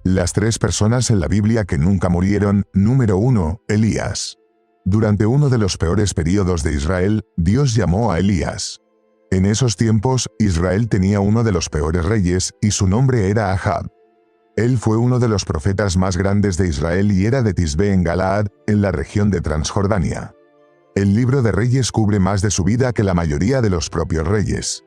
Las tres personas en la Biblia que nunca murieron. Número 1. Elías. Durante uno de los peores períodos de Israel, Dios llamó a Elías. En esos tiempos, Israel tenía uno de los peores reyes, y su nombre era Ahab. Él fue uno de los profetas más grandes de Israel y era de Tisbe en Galaad, en la región de Transjordania. El libro de Reyes cubre más de su vida que la mayoría de los propios reyes.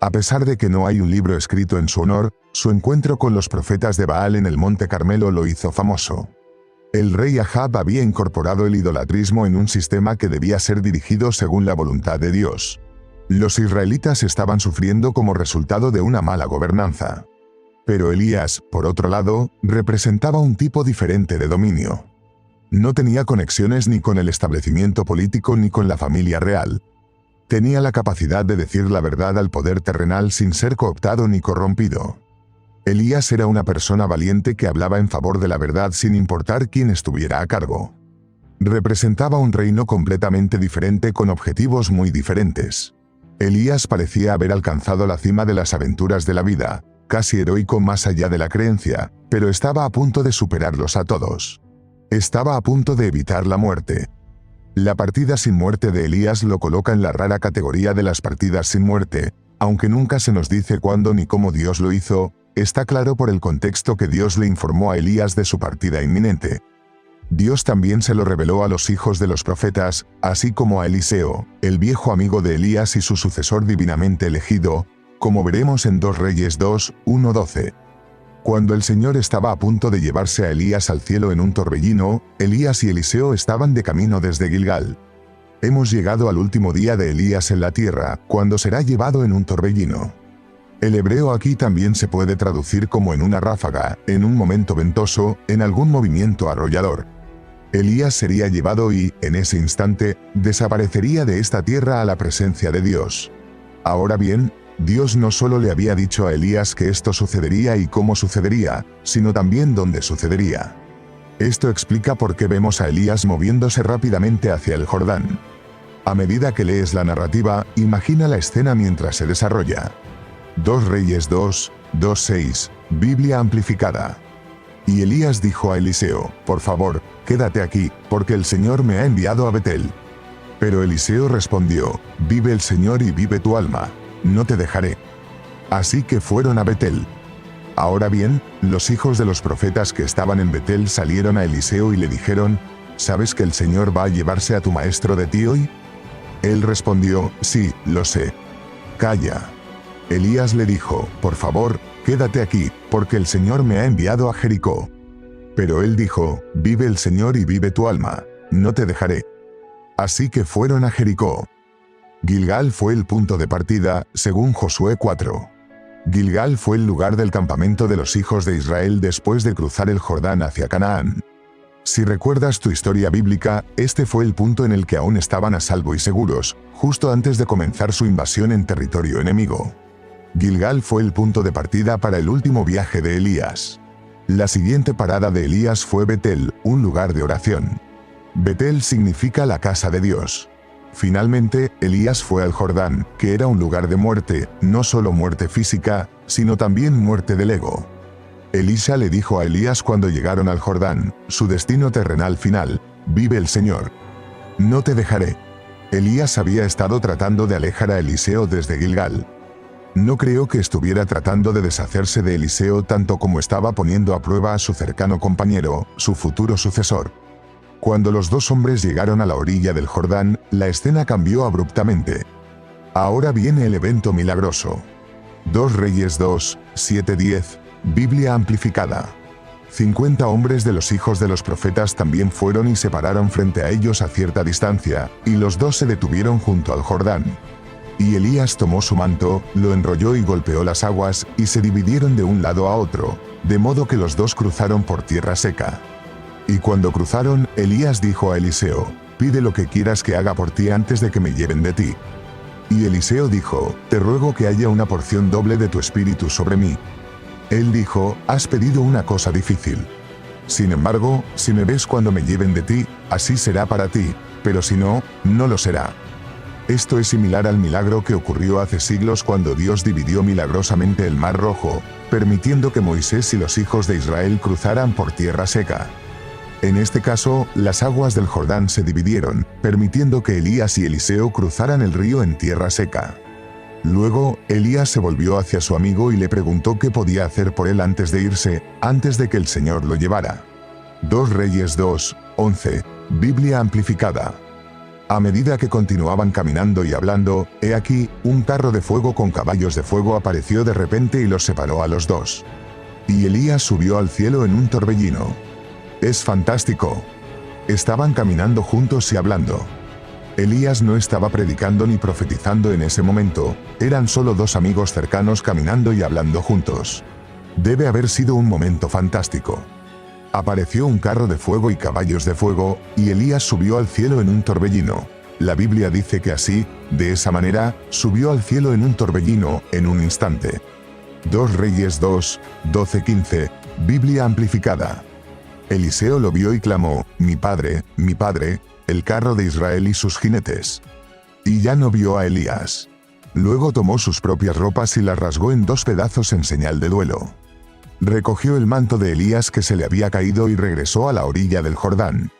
A pesar de que no hay un libro escrito en su honor, su encuentro con los profetas de Baal en el Monte Carmelo lo hizo famoso. El rey Ahab había incorporado el idolatrismo en un sistema que debía ser dirigido según la voluntad de Dios. Los israelitas estaban sufriendo como resultado de una mala gobernanza. Pero Elías, por otro lado, representaba un tipo diferente de dominio. No tenía conexiones ni con el establecimiento político ni con la familia real. Tenía la capacidad de decir la verdad al poder terrenal sin ser cooptado ni corrompido. Elías era una persona valiente que hablaba en favor de la verdad sin importar quién estuviera a cargo. Representaba un reino completamente diferente con objetivos muy diferentes. Elías parecía haber alcanzado la cima de las aventuras de la vida, casi heroico más allá de la creencia, pero estaba a punto de superarlos a todos. Estaba a punto de evitar la muerte. La partida sin muerte de Elías lo coloca en la rara categoría de las partidas sin muerte, aunque nunca se nos dice cuándo ni cómo Dios lo hizo, está claro por el contexto que Dios le informó a Elías de su partida inminente. Dios también se lo reveló a los hijos de los profetas, así como a Eliseo, el viejo amigo de Elías y su sucesor divinamente elegido, como veremos en 2 Reyes 2, 1-12. Cuando el Señor estaba a punto de llevarse a Elías al cielo en un torbellino, Elías y Eliseo estaban de camino desde Gilgal. Hemos llegado al último día de Elías en la tierra, cuando será llevado en un torbellino. El hebreo aquí también se puede traducir como en una ráfaga, en un momento ventoso, en algún movimiento arrollador. Elías sería llevado y, en ese instante, desaparecería de esta tierra a la presencia de Dios. Ahora bien, Dios no solo le había dicho a Elías que esto sucedería y cómo sucedería, sino también dónde sucedería. Esto explica por qué vemos a Elías moviéndose rápidamente hacia el Jordán. A medida que lees la narrativa, imagina la escena mientras se desarrolla. 2 Reyes 2, 2-6, Biblia amplificada. Y Elías dijo a Eliseo, por favor, quédate aquí, porque el Señor me ha enviado a Betel. Pero Eliseo respondió, vive el Señor y vive tu alma, no te dejaré. Así que fueron a Betel. Ahora bien, los hijos de los profetas que estaban en Betel salieron a Eliseo y le dijeron, ¿sabes que el Señor va a llevarse a tu maestro de ti hoy? Él respondió, sí, lo sé. Calla. Elías le dijo, por favor, quédate aquí, porque el Señor me ha enviado a Jericó. Pero él dijo, vive el Señor y vive tu alma, no te dejaré. Así que fueron a Jericó. Gilgal fue el punto de partida, según Josué 4. Gilgal fue el lugar del campamento de los hijos de Israel después de cruzar el Jordán hacia Canaán. Si recuerdas tu historia bíblica, este fue el punto en el que aún estaban a salvo y seguros, justo antes de comenzar su invasión en territorio enemigo. Gilgal fue el punto de partida para el último viaje de Elías. La siguiente parada de Elías fue Betel, un lugar de oración. Betel significa la casa de Dios. Finalmente, Elías fue al Jordán, que era un lugar de muerte, no solo muerte física, sino también muerte del ego. Elisa le dijo a Elías cuando llegaron al Jordán, su destino terrenal final, vive el Señor. No te dejaré. Elías había estado tratando de alejar a Eliseo desde Gilgal. No creo que estuviera tratando de deshacerse de Eliseo tanto como estaba poniendo a prueba a su cercano compañero, su futuro sucesor. Cuando los dos hombres llegaron a la orilla del Jordán, la escena cambió abruptamente. Ahora viene el evento milagroso. 2 Reyes 2, 7-10, Biblia amplificada. 50 hombres de los hijos de los profetas también fueron y se pararon frente a ellos a cierta distancia, y los dos se detuvieron junto al Jordán. Y Elías tomó su manto, lo enrolló y golpeó las aguas, y se dividieron de un lado a otro, de modo que los dos cruzaron por tierra seca. Y cuando cruzaron, Elías dijo a Eliseo, pide lo que quieras que haga por ti antes de que me lleven de ti. Y Eliseo dijo, te ruego que haya una porción doble de tu espíritu sobre mí. Él dijo, has pedido una cosa difícil. Sin embargo, si me ves cuando me lleven de ti, así será para ti, pero si no, no lo será. Esto es similar al milagro que ocurrió hace siglos cuando Dios dividió milagrosamente el Mar Rojo, permitiendo que Moisés y los hijos de Israel cruzaran por tierra seca. En este caso, las aguas del Jordán se dividieron, permitiendo que Elías y Eliseo cruzaran el río en tierra seca. Luego, Elías se volvió hacia su amigo y le preguntó qué podía hacer por él antes de irse, antes de que el Señor lo llevara. 2 Reyes 2, 11, Biblia amplificada. A medida que continuaban caminando y hablando, he aquí, un carro de fuego con caballos de fuego apareció de repente y los separó a los dos. Y Elías subió al cielo en un torbellino. Es fantástico. Estaban caminando juntos y hablando. Elías no estaba predicando ni profetizando en ese momento, eran solo dos amigos cercanos caminando y hablando juntos. Debe haber sido un momento fantástico. Apareció un carro de fuego y caballos de fuego, y Elías subió al cielo en un torbellino. La Biblia dice que así, de esa manera, subió al cielo en un torbellino, en un instante. 2 Reyes 2, 12-15, Biblia amplificada. Eliseo lo vio y clamó, mi padre, el carro de Israel y sus jinetes. Y ya no vio a Elías. Luego tomó sus propias ropas y las rasgó en 2 pedazos en señal de duelo. Recogió el manto de Elías que se le había caído y regresó a la orilla del Jordán.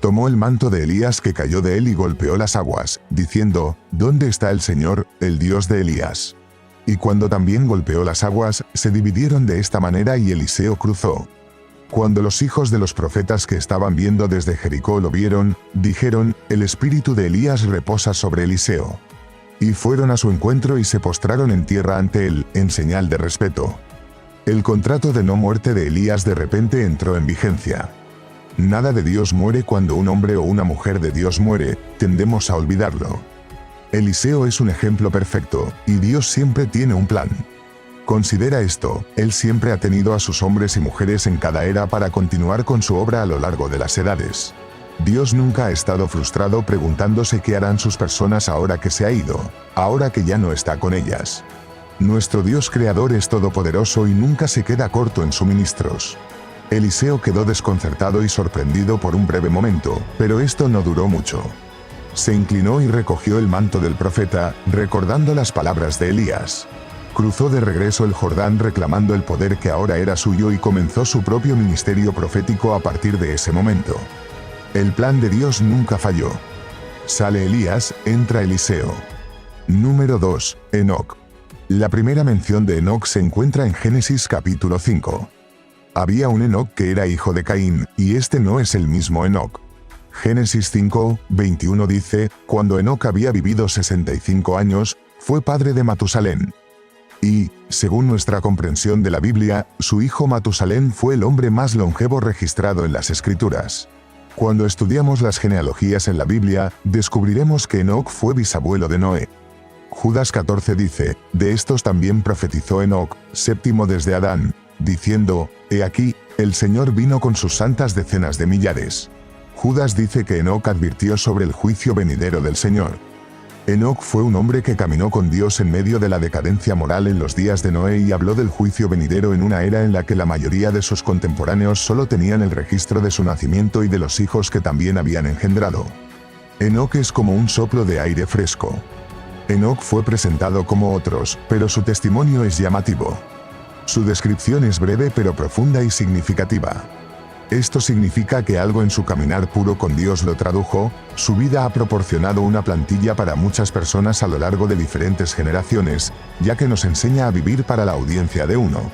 Tomó el manto de Elías que cayó de él y golpeó las aguas, diciendo, ¿dónde está el Señor, el Dios de Elías? Y cuando también golpeó las aguas, se dividieron de esta manera y Eliseo cruzó. Cuando los hijos de los profetas que estaban viendo desde Jericó lo vieron, dijeron, el espíritu de Elías reposa sobre Eliseo. Y fueron a su encuentro y se postraron en tierra ante él, en señal de respeto. El contrato de no muerte de Elías de repente entró en vigencia. Nada de Dios muere cuando un hombre o una mujer de Dios muere, tendemos a olvidarlo. Eliseo es un ejemplo perfecto, y Dios siempre tiene un plan. Considera esto, Él siempre ha tenido a sus hombres y mujeres en cada era para continuar con su obra a lo largo de las edades. Dios nunca ha estado frustrado preguntándose qué harán sus personas ahora que se ha ido, ahora que ya no está con ellas. Nuestro Dios creador es todopoderoso y nunca se queda corto en suministros. Eliseo quedó desconcertado y sorprendido por un breve momento, pero esto no duró mucho. Se inclinó y recogió el manto del profeta, recordando las palabras de Elías. Cruzó de regreso el Jordán reclamando el poder que ahora era suyo y comenzó su propio ministerio profético a partir de ese momento. El plan de Dios nunca falló. Sale Elías, entra Eliseo. Número 2. Enoc. La primera mención de Enoc se encuentra en Génesis capítulo 5. Había un Enoc que era hijo de Caín, y este no es el mismo Enoc. Génesis 5, 21 dice, cuando Enoc había vivido 65 años, fue padre de Matusalén. Y, según nuestra comprensión de la Biblia, su hijo Matusalén fue el hombre más longevo registrado en las Escrituras. Cuando estudiamos las genealogías en la Biblia, descubriremos que Enoc fue bisabuelo de Noé. Judas 14 dice, de estos también profetizó Enoc, séptimo desde Adán, diciendo, he aquí, el Señor vino con sus santas decenas de millares. Judas dice que Enoc advirtió sobre el juicio venidero del Señor. Enoc fue un hombre que caminó con Dios en medio de la decadencia moral en los días de Noé y habló del juicio venidero en una era en la que la mayoría de sus contemporáneos solo tenían el registro de su nacimiento y de los hijos que también habían engendrado. Enoc es como un soplo de aire fresco. Enoc fue presentado como otros, pero su testimonio es llamativo. Su descripción es breve pero profunda y significativa. Esto significa que algo en su caminar puro con Dios lo tradujo, su vida ha proporcionado una plantilla para muchas personas a lo largo de diferentes generaciones, ya que nos enseña a vivir para la audiencia de uno.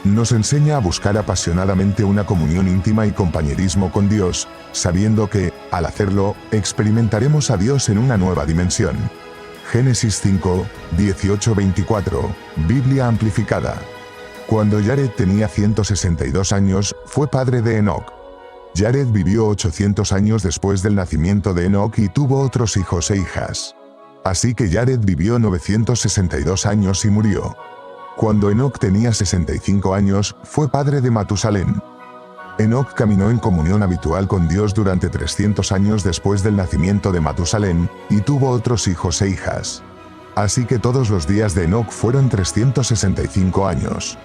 Nos enseña a buscar apasionadamente una comunión íntima y compañerismo con Dios, sabiendo que, al hacerlo, experimentaremos a Dios en una nueva dimensión. Génesis 5, 18-24, Biblia amplificada. Cuando Jared tenía 162 años, fue padre de Enoc. Jared vivió 800 años después del nacimiento de Enoc y tuvo otros hijos e hijas. Así que Jared vivió 962 años y murió. Cuando Enoc tenía 65 años, fue padre de Matusalén. Enoc caminó en comunión habitual con Dios durante 300 años después del nacimiento de Matusalén, y tuvo otros hijos e hijas. Así que todos los días de Enoc fueron 365 años.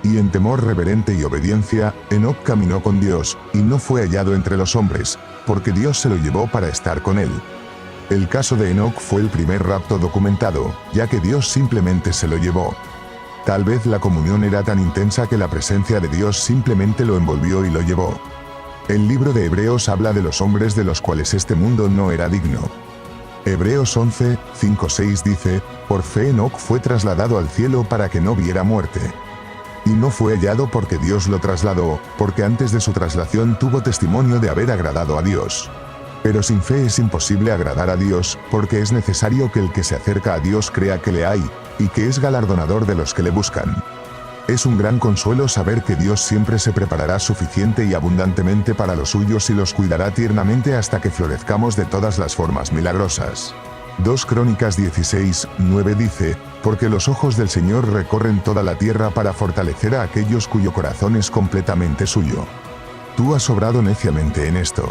Y en temor reverente y obediencia, Enoc caminó con Dios, y no fue hallado entre los hombres, porque Dios se lo llevó para estar con él. El caso de Enoc fue el primer rapto documentado, ya que Dios simplemente se lo llevó. Tal vez la comunión era tan intensa que la presencia de Dios simplemente lo envolvió y lo llevó. El libro de Hebreos habla de los hombres de los cuales este mundo no era digno. Hebreos 11, 5-6 dice, por fe Enoc fue trasladado al cielo para que no viera muerte. Y no fue hallado porque Dios lo trasladó, porque antes de su traslación tuvo testimonio de haber agradado a Dios. Pero sin fe es imposible agradar a Dios, porque es necesario que el que se acerca a Dios crea que le hay, y que es galardonador de los que le buscan. Es un gran consuelo saber que Dios siempre se preparará suficiente y abundantemente para los suyos y los cuidará tiernamente hasta que florezcamos de todas las formas milagrosas. 2 Crónicas 16, 9 dice, porque los ojos del Señor recorren toda la tierra para fortalecer a aquellos cuyo corazón es completamente suyo. Tú has obrado neciamente en esto.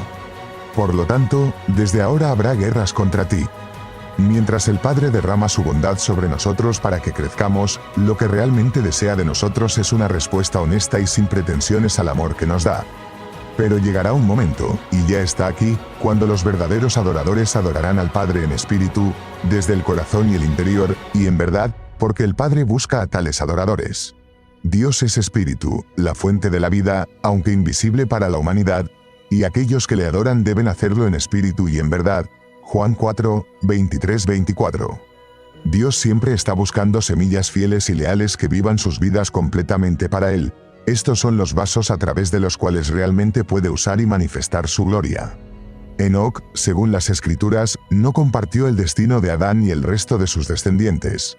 Por lo tanto, desde ahora habrá guerras contra ti. Mientras el Padre derrama su bondad sobre nosotros para que crezcamos, lo que realmente desea de nosotros es una respuesta honesta y sin pretensiones al amor que nos da. Pero llegará un momento, y ya está aquí, cuando los verdaderos adoradores adorarán al Padre en espíritu, desde el corazón y el interior, y en verdad, porque el Padre busca a tales adoradores. Dios es espíritu, la fuente de la vida, aunque invisible para la humanidad, y aquellos que le adoran deben hacerlo en espíritu y en verdad. Juan 4, 23-24. Dios siempre está buscando semillas fieles y leales que vivan sus vidas completamente para Él. Estos son los vasos a través de los cuales realmente puede usar y manifestar su gloria. Enoc, según las Escrituras, no compartió el destino de Adán y el resto de sus descendientes.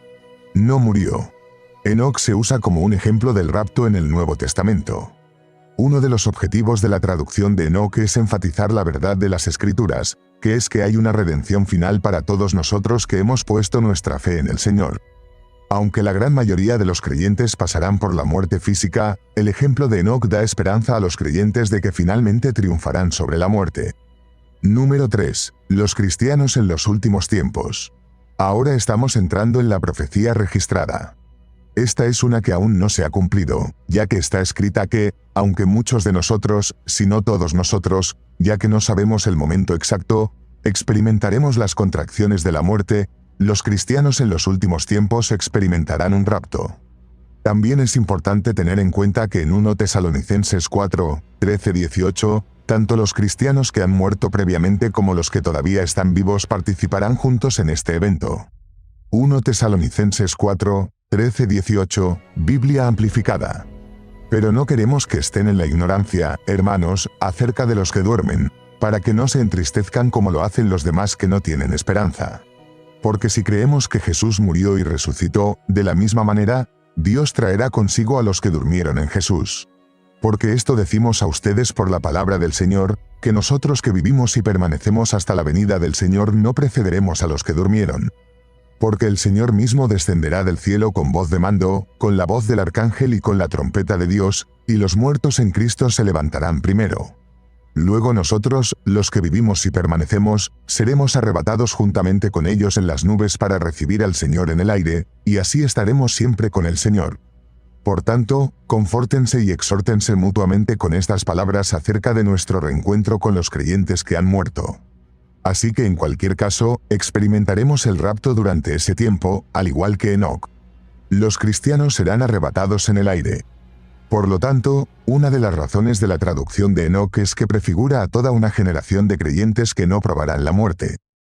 No murió. Enoc se usa como un ejemplo del rapto en el Nuevo Testamento. Uno de los objetivos de la traducción de Enoc es enfatizar la verdad de las Escrituras, que es que hay una redención final para todos nosotros que hemos puesto nuestra fe en el Señor. Aunque la gran mayoría de los creyentes pasarán por la muerte física, el ejemplo de Enoc da esperanza a los creyentes de que finalmente triunfarán sobre la muerte. Número 3. Los cristianos en los últimos tiempos. Ahora estamos entrando en la profecía registrada. Esta es una que aún no se ha cumplido, ya que está escrita que, aunque muchos de nosotros, si no todos nosotros, ya que no sabemos el momento exacto, experimentaremos las contracciones de la muerte, los cristianos en los últimos tiempos experimentarán un rapto. También es importante tener en cuenta que en 1 Tesalonicenses 4, 13-18, tanto los cristianos que han muerto previamente como los que todavía están vivos participarán juntos en este evento. 1 Tesalonicenses 4, 13-18, Biblia amplificada. Pero no queremos que estén en la ignorancia, hermanos, acerca de los que duermen, para que no se entristezcan como lo hacen los demás que no tienen esperanza. Porque si creemos que Jesús murió y resucitó, de la misma manera, Dios traerá consigo a los que durmieron en Jesús. Porque esto decimos a ustedes por la palabra del Señor, que nosotros que vivimos y permanecemos hasta la venida del Señor no precederemos a los que durmieron. Porque el Señor mismo descenderá del cielo con voz de mando, con la voz del arcángel y con la trompeta de Dios, y los muertos en Cristo se levantarán primero. Luego nosotros, los que vivimos y permanecemos, seremos arrebatados juntamente con ellos en las nubes para recibir al Señor en el aire, y así estaremos siempre con el Señor. Por tanto, confórtense y exhórtense mutuamente con estas palabras acerca de nuestro reencuentro con los creyentes que han muerto. Así que en cualquier caso, experimentaremos el rapto durante ese tiempo, al igual que Enoc. Los cristianos serán arrebatados en el aire. Por lo tanto, una de las razones de la traducción de Enoc es que prefigura a toda una generación de creyentes que no probarán la muerte.